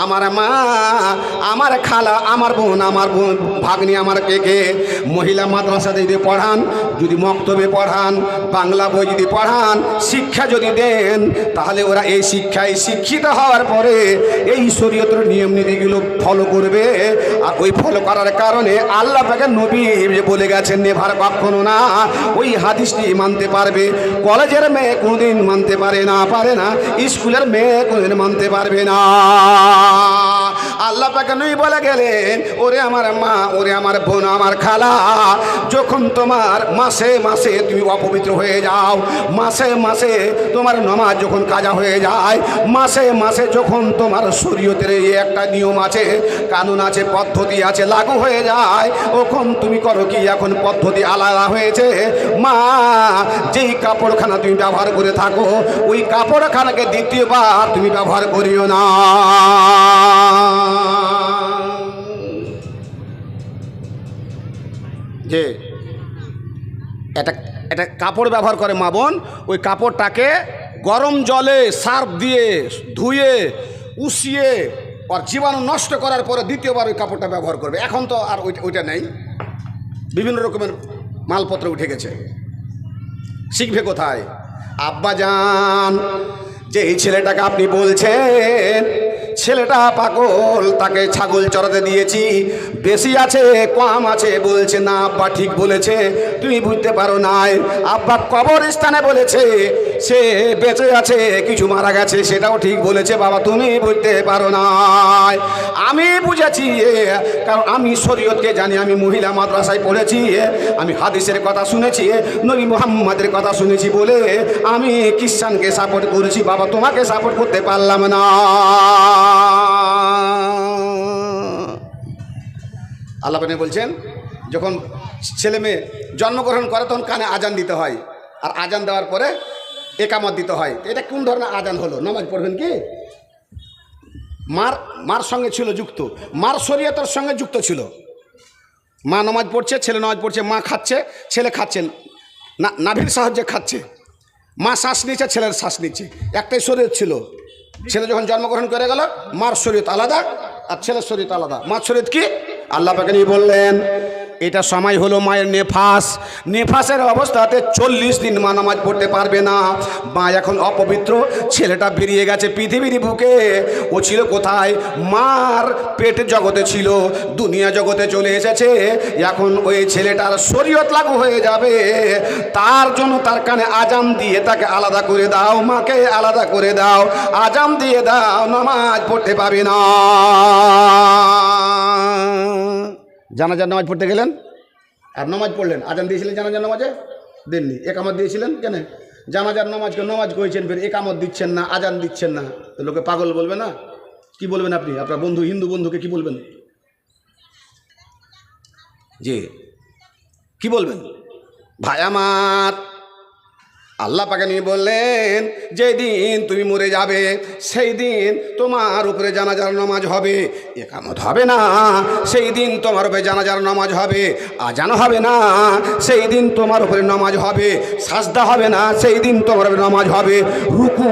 আমার মা, আমার খালা, আমার বোন, ভাগ্নি, আমার কে মহিলা মাদ্রাসাতে যদি পড়ান, যদি মক্তবে পড়ান, বাংলা বই যদি পড়ান, শিক্ষা যদি দেন, তাহলে ওরা এই শিক্ষায় শিক্ষিত হওয়ার পরে এই শরীয়তের নিয়ম নীতিগুলো ফলো করবে। আর ওই ফলো করার কারণে আল্লাহ পাকের নবী যে বলে গেছেন নেভার কখনো না, ওই হাদিসটি মানতে পারবে। কলেজের মেয়ে কোনোদিন মানতে পারে না, স্কুলের মেয়ে কোনোদিন মানতে পারবে না। আল্লাহ পাক নবী বলে গেলেন, ওরে আমার মা, ওরে আমার বোন, আমার খালা, যখন তোমার মাসে মাসে তুমি অপবিত্র হয়ে যাও, মাসে মাসে তোমার নামাজ যখন কাজা হয়ে যায়, মাসে মাসে যখন তোমার শরীয়তের এই একটা নিয়ম আছে, কানুন আছে, পদ্ধতি আছে, লাগু হয়ে যায়, তখন তুমি করো কি? এখন পদ্ধতি আলাদা হয়েছে। মা, যেই কাপড়খানা তুমি ব্যবহার করে থাকো, ওই কাপড়খানাকে দ্বিতীয়বার তুমি ব্যবহার করিও না। যে এটা কাপড় ব্যবহার করে মা বোন, ওই কাপড়টাকে গরম জলে সার্ফ দিয়ে ধুয়ে উষিয়ে আর জীবাণু নষ্ট করার পরে দ্বিতীয়বার ওই কাপড়টা ব্যবহার করবে। এখন তো আর ওইটা নেই, বিভিন্ন রকমের মালপত্র উঠে গেছে। শিখবে কোথায়? আব্বাজান, যে এই ছেলেটাকে আপনি বলছেন ছেলেটা পাগল, তাকে ছাগল চড়াতে দিয়েছি, বেশি আছে কম আছে বলছে না। আব্বা ঠিক বলেছে, তুমি বুঝতে পারো নাই। আব্বা কবরস্থানে বলেছে সে বেঁচে আছে, কিছু মারা গেছে, সেটাও ঠিক বলেছে। বাবা তুমি বুঝতে পারো নাই, আমি বুঝেছি, কারণ আমি শরীয়তকে জানি, আমি মহিলা মাদ্রাসায় পড়েছি, আমি হাদিসের কথা শুনেছি, নবী মুহাম্মাদের কথা শুনেছি বলে আমি খ্রিস্টানকে সাপোর্ট করেছি। বাবা তোমাকে সাপোর্ট করতে পারলাম না। আল্লাহ পাক বলছেন, যখন ছেলে মেয়ে জন্মগ্রহণ করে তখন কানে আজান দিতে হয়, আর আজান দেওয়ার পরে একামত দিতে হয়। এটা কোন ধরনের আজান হলো? নামাজ পড়বেন কি? মার সঙ্গে ছিল যুক্ত, মার শরীয়তের সঙ্গে যুক্ত ছিল। মা নামাজ পড়ছে, ছেলে নামাজ পড়ছে, মা খাচ্ছে, ছেলে খাচ্ছে, নাভির সাহায্যে খাচ্ছে, মা শ্বাস নিচ্ছে, ছেলের শ্বাস নিচ্ছে, একটাই শরীয়ত ছিল। ছেলে যখন জন্মগ্রহণ করে গেল, মার শরীয়ত আলাদা আর ছেলের শরীয়ত আলাদা। মার শরীয়ত কি? আল্লাহ পাক বললেন, এটা সময় হলো মায়ের নেফাসের অবস্থাতে 40 দিন মা নামাজ পড়তে পারবে না। মা এখন অপবিত্র, ছেলেটা বেরিয়ে গেছে পৃথিবীর বুকে। ও ছিল কোথায়? মার পেট জগতে ছিল, দুনিয়া জগতে চলে এসেছে। এখন ওই ছেলেটার শরীয়ত লাগু হয়ে যাবে, তার জন্য তার কানে আজান দিয়ে তাকে আলাদা করে দাও, মাকে আলাদা করে দাও, আজান দিয়ে দাও, নামাজ পড়তে পারবে না। জানাজার নামাজ পড়তে গেলেন আর নামাজ পড়লেন, আজান দিয়েছিলেন, জানাজার নামাজে দেননি, একামত দিয়েছিলেন কেন? জানাজার নামাজকে নামাজ করেছেন, ফের একামত দিচ্ছেন না, আজান দিচ্ছেন না, তো লোকে পাগল বলবে না? কি বলবেন আপনি? আপনার বন্ধু, হিন্দু বন্ধুকে কি বলবেন? জি, কি বলবেন? ভাই আমার, আল্লাহ পাক নিয়ে বললেন, যেদিন তুমি মরে যাবে সেই দিন তোমার উপরে জানাজার নামাজ হবে, একামত হবে না। সেই দিন তোমার উপরে জানাজার নামাজ হবে, আজান হবে না। সেই দিন তোমার উপরে নামাজ হবে, সাজদা হবে না। সেই দিন তোমার উপরে নামাজ হবে, রুকু